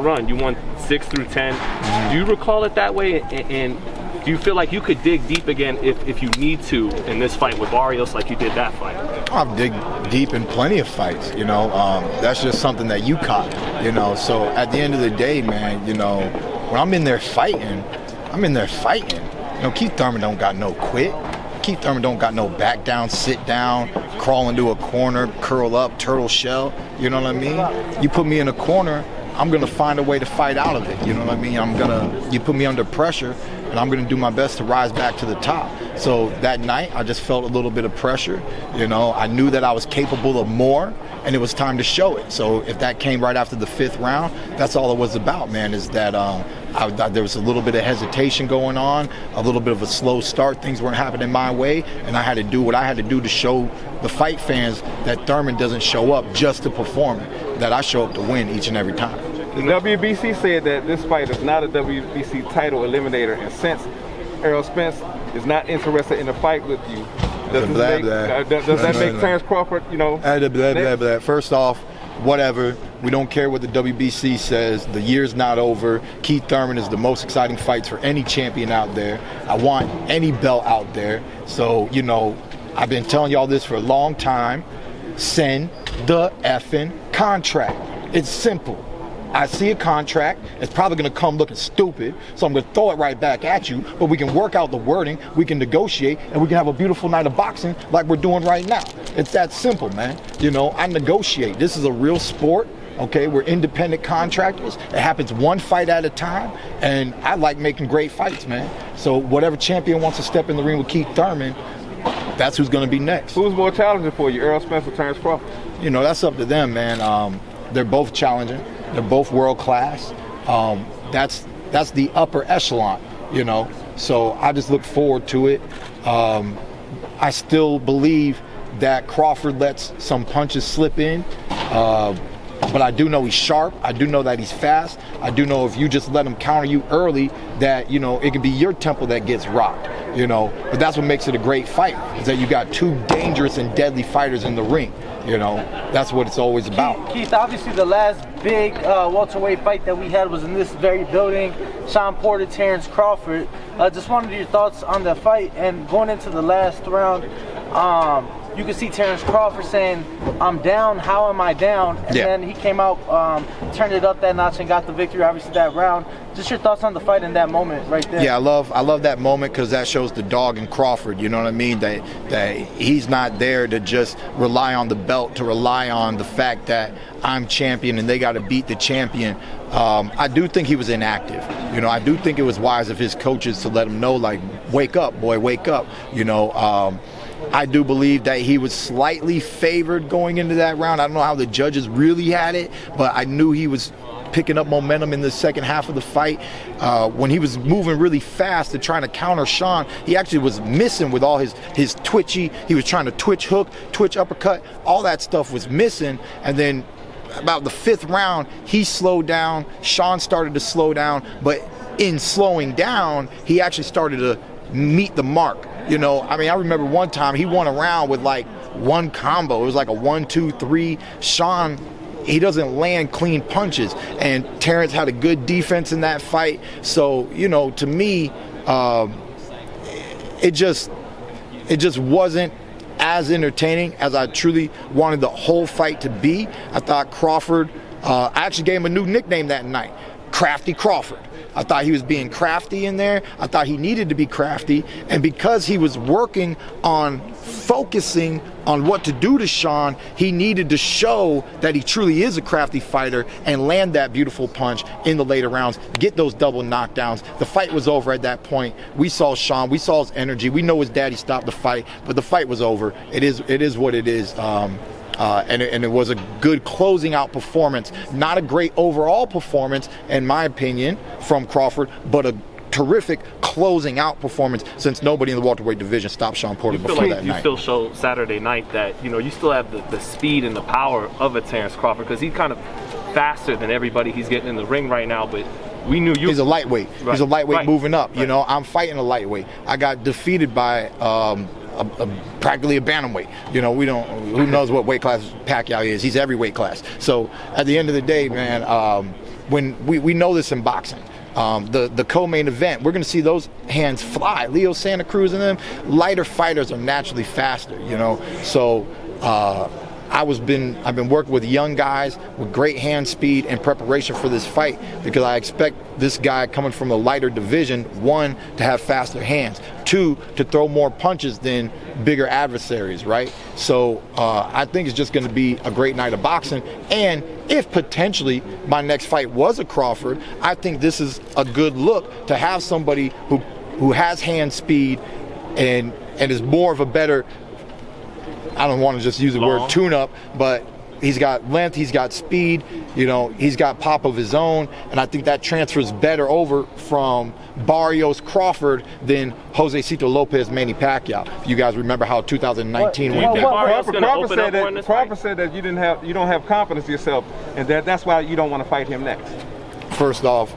run. You won 6 through 10. Do you recall it that way? And do you feel like you could dig deep again if you need to in this fight with Barrios like you did that fight? I've dig deep in plenty of fights, you know. That's just something that you caught, you know. So at the end of the day, man, you know, when I'm in there fighting, I'm in there fighting. You know, Keith Thurman don't got no quit. Keith Thurman don't got no back down, sit down, crawl into a corner, curl up, turtle shell. You know what I mean? You put me in a corner, I'm gonna find a way to fight out of it. You know what I mean? You put me under pressure, and I'm gonna do my best to rise back to the top. So that night, I just felt a little bit of pressure. You know, I knew that I was capable of more, and it was time to show it. So if that came right after the 5th round, that's all it was about, man, is that there was a little bit of hesitation going on, a little bit of a slow start. Things weren't happening my way, and I had to do what I had to do to show the fight fans that Thurman doesn't show up just to perform, that I show up to win each and every time. The WBC said that this fight is not a WBC title eliminator, and since Errol Spence is not interested in a fight with you, does that make Terence Crawford, you know? First off, whatever. We don't care what the WBC says. The year's not over. Keith Thurman is the most exciting fights for any champion out there. I want any belt out there. So, you know, I've been telling y'all this for a long time. Send the effing contract. It's simple. I see a contract, it's probably gonna come looking stupid, so I'm gonna throw it right back at you, but we can work out the wording, we can negotiate, and we can have a beautiful night of boxing like we're doing right now. It's that simple, man. You know, I negotiate. This is a real sport, okay? We're independent contractors. It happens one fight at a time, and I like making great fights, man. So whatever champion wants to step in the ring with Keith Thurman, that's who's gonna be next. Who's more challenging for you, Errol Spence or Terence Crawford? You know, that's up to them, man. They're both challenging. They're both world class. That's the upper echelon, you know. So I just look forward to it. I still believe that Crawford lets some punches slip in, but I do know he's sharp. I do know that he's fast. I do know if you just let him counter you early, that, you know, it could be your tempo that gets rocked, you know. But that's what makes it a great fight, is that you got two dangerous and deadly fighters in the ring. You know, that's what it's always about. Keith, obviously the last big welterweight fight that we had was in this very building. Shawn Porter, Terence Crawford. Just wanted your thoughts on the fight, and going into the last round, you can see Terence Crawford saying, "I'm down, how am I down?" And then he came out, turned it up that notch and got the victory, obviously, that round. Just your thoughts on the fight in that moment right there. Yeah, I love that moment, because that shows the dog in Crawford, you know what I mean? That he's not there to just rely on the belt, to rely on the fact that I'm champion and they got to beat the champion. I do think he was inactive. You know, I do think it was wise of his coaches to let him know, like, wake up, boy, wake up. You know, I do believe that he was slightly favored going into that round. I don't know how the judges really had it, but I knew he was picking up momentum in the second half of the fight. When he was moving really fast and trying to counter Shawn, he actually was missing with all his twitchy. He was trying to twitch hook, twitch uppercut. All that stuff was missing. And then about the 5th round, he slowed down. Shawn started to slow down, but in slowing down, he actually started to meet the mark. You know, I mean, I remember one time he won a round with like one combo. It was like a 1, 2, 3. Shawn, he doesn't land clean punches, and Terence had a good defense in that fight. So, you know, to me, it just wasn't as entertaining as I truly wanted the whole fight to be. I thought Crawford, I actually gave him a new nickname that night, Crafty Crawford. I thought he was being crafty in there. I thought he needed to be crafty. And because he was working on focusing on what to do to Shawn, he needed to show that he truly is a crafty fighter and land that beautiful punch in the later rounds, get those double knockdowns. The fight was over at that point. We saw Shawn, we saw his energy. We know his daddy stopped the fight, but the fight was over. It is what it is. And it was a good closing out performance. Not a great overall performance, in my opinion, from Crawford, but a terrific closing out performance, since nobody in the welterweight division stopped Shawn Porter before that night. You still showed Saturday night that, you know, you still have the speed and the power of a Terence Crawford, because he's kind of faster than everybody he's getting in the ring right now, but we knew you. He's a lightweight. Right. He's a lightweight moving up. Right. You know, I'm fighting a lightweight. I got defeated by practically a bantamweight. You know, who knows what weight class Pacquiao is. He's every weight class. So at the end of the day, man, when we know this in boxing. The co-main event, we're going to see those hands fly. Leo Santa Cruz and them, lighter fighters are naturally faster, you know. So I've been working with young guys with great hand speed and preparation for this fight, because I expect this guy coming from a lighter division, 1, to have faster hands, 2, to throw more punches than bigger adversaries, right? So I think it's just going to be a great night of boxing. And if potentially my next fight was a Crawford, I think this is a good look to have somebody who has hand speed and is more of a better, I don't want to just use the word tune-up, but he's got length, he's got speed, you know, he's got pop of his own, and I think that transfers better over from Barrios Crawford than Jose Cito Lopez Manny Pacquiao. If you guys remember how 2019 went down. Crawford said that you don't have confidence in yourself, and that's why you don't want to fight him next. First off,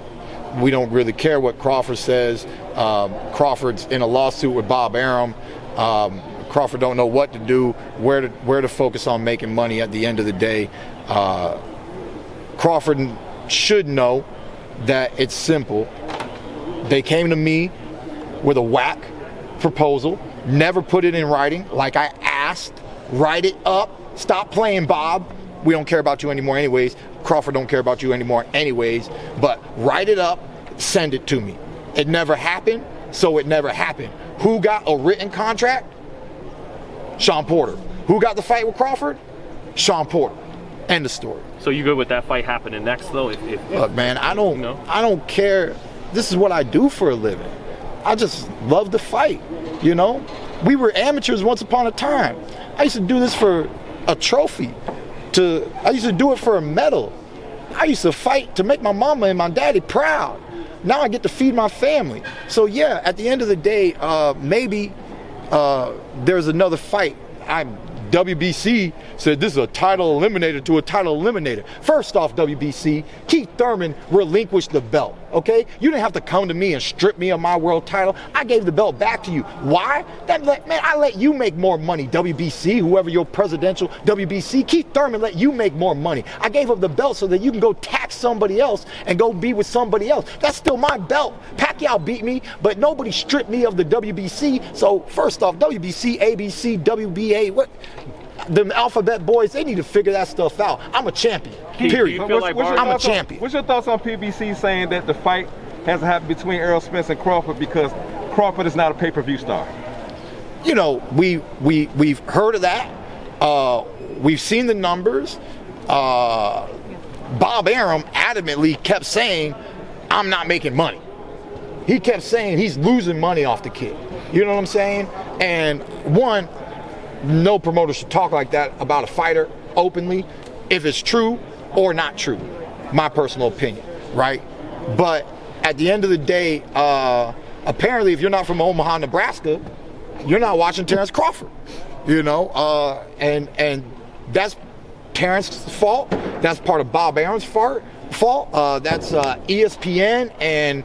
we don't really care what Crawford says. Crawford's in a lawsuit with Bob Arum. Crawford don't know what to do, where to focus on making money at the end of the day. Crawford should know that it's simple. They came to me with a whack proposal, never put it in writing like I asked. Write it up. Stop playing, Bob. We don't care about you anymore anyways. Crawford don't care about you anymore anyways. But write it up, send it to me. It never happened, so it never happened. Who got a written contract? Sean Porter. Who got the fight with Crawford? Sean Porter. End of story. So you good with that fight happening next, though? Look, man, I don't care. This is what I do for a living. I just love to fight, you know? We were amateurs once upon a time. I used to do this for a trophy. I used to do it for a medal. I used to fight to make my mama and my daddy proud. Now I get to feed my family. So yeah, at the end of the day, maybe there's another fight. WBC said this is a title eliminator to a title eliminator. First off, WBC, Keith Thurman relinquished the belt, okay? You didn't have to come to me and strip me of my world title. I gave the belt back to you. Why? I let you make more money, WBC, whoever your presidential WBC. Keith Thurman let you make more money. I gave up the belt so that you can go tax somebody else and go be with somebody else. That's still my belt. Pacquiao beat me, but nobody stripped me of the WBC. So first off, WBC, ABC, WBA, what? The alphabet boys, they need to figure that stuff out. I'm a champion, period. I'm a champion. What's your thoughts on PBC saying that the fight hasn't happened between Errol Spence and Crawford because Crawford is not a pay-per-view star? You know, we've heard of that. We've seen the numbers. Bob Arum adamantly kept saying, I'm not making money. He kept saying he's losing money off the kid. You know what I'm saying? And one, no promoter should talk like that about a fighter openly, if it's true or not true. My personal opinion, right? But at the end of the day, apparently if you're not from Omaha, Nebraska, you're not watching Terence Crawford, you know? And that's Terence's fault. That's part of Bob Arum's fault. That's ESPN and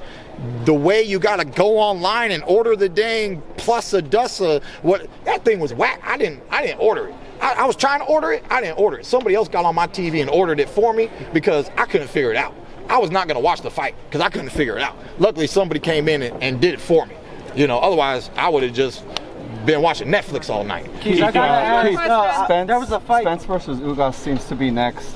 the way you gotta go online and order the dang plus a dussa. What that thing was whack. I didn't order it. I was trying to order it. I didn't order it. Somebody else got on my TV and ordered it for me because I couldn't figure it out. I was not gonna watch the fight because I couldn't figure it out. Luckily, somebody came in and did it for me. You know, otherwise I would have just been watching Netflix all night. Keith, there was a fight. Spence versus Ugas seems to be next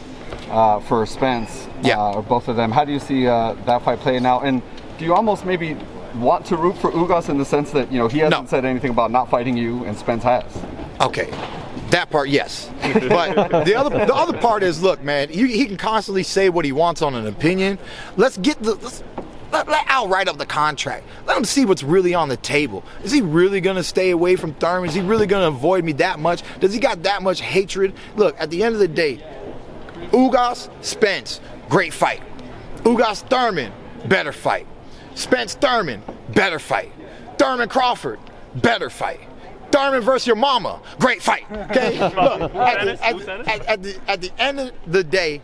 for Spence. Yeah. Or both of them. How do you see that fight playing out? And do you almost maybe want to root for Ugas in the sense that, you know, he hasn't said anything about not fighting you and Spence has? Okay, that part, yes. But the other part is, look, man, he can constantly say what he wants on an opinion. Let Al write up the contract. Let him see what's really on the table. Is he really going to stay away from Thurman? Is he really going to avoid me that much? Does he got that much hatred? Look, at the end of the day, Ugas, Spence, great fight. Ugas, Thurman, better fight. Spence, Thurman, better fight. Thurman, Crawford, better fight. Thurman versus your mama, great fight. Okay, look, at the end of the day,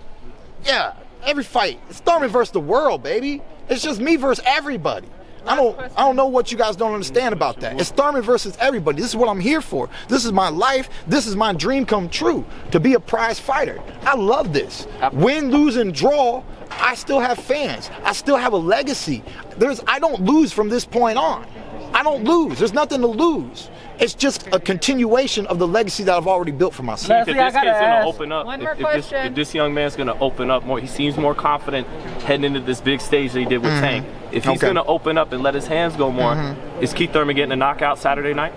yeah, every fight, it's Thurman versus the world, baby. It's just me versus everybody. I don't know what you guys don't understand about that. It's Thurman versus everybody. This is what I'm here for. This is my life. This is my dream come true, to be a prize fighter. I love this. Win, lose, and draw, I still have fans. I still have a legacy. I don't lose from this point on. I don't lose. There's nothing to lose. It's just a continuation of the legacy that I've already built for myself. If this kid's gonna open up, One more if question. this young man's gonna open up more, he seems more confident heading into this big stage that he did with Tank. If he's gonna open up and let his hands go more, is Keith Thurman getting a knockout Saturday night?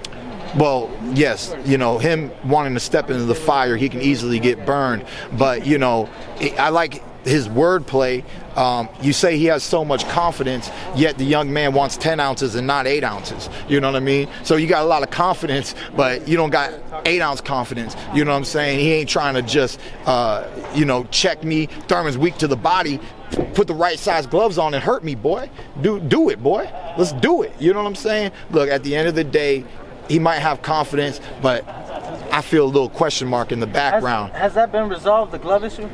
Well, yes, you know, him wanting to step into the fire, he can easily get burned. But, you know, I like his wordplay. You say he has so much confidence, yet the young man wants 10 ounces and not 8 ounces. You know what I mean? So you got a lot of confidence, but you don't got 8-ounce confidence. You know what I'm saying? He ain't trying to just, you know, check me. Thurman's weak to the body. Put the right size gloves on and hurt me, boy. Do it, boy. Let's do it. You know what I'm saying? Look, at the end of the day, he might have confidence, but I feel a little question mark in the background. Has that been resolved, the glove issue?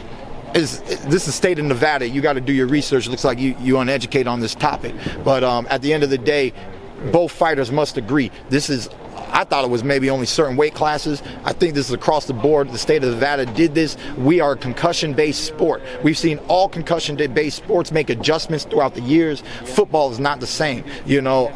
This is state of Nevada. You got to do your research. It looks like you uneducated on this topic. But at the end of the day, both fighters must agree. I thought it was maybe only certain weight classes. I think this is across the board. The state of Nevada did this. We are a concussion-based sport. We've seen all concussion-based sports make adjustments throughout the years. Football is not the same. You know,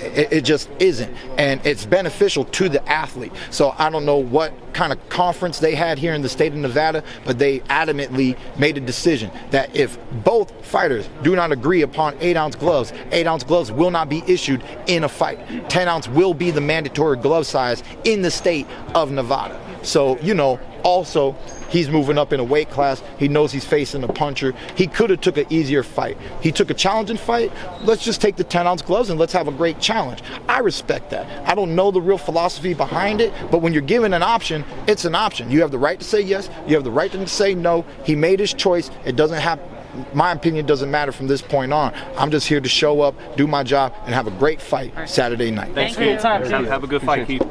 it just isn't. And it's beneficial to the athlete. So I don't know what kind of conference they had here in the state of Nevada, but they adamantly made a decision that if both fighters do not agree upon 8-ounce gloves, 8-ounce gloves will not be issued in a fight. 10-ounce will be the mandatory glove size in the state of Nevada. So, you know, also, he's moving up in a weight class. He knows he's facing a puncher. He could have took an easier fight. He took a challenging fight. Let's just take the 10-ounce gloves and let's have a great challenge. I respect that. I don't know the real philosophy behind it, but when you're given an option, it's an option. You have the right to say yes. You have the right to say no. He made his choice. It doesn't have, my opinion doesn't matter from this point on. I'm just here to show up, do my job, and have a great fight Saturday night. Thanks for your time. Have a good fight, Keith.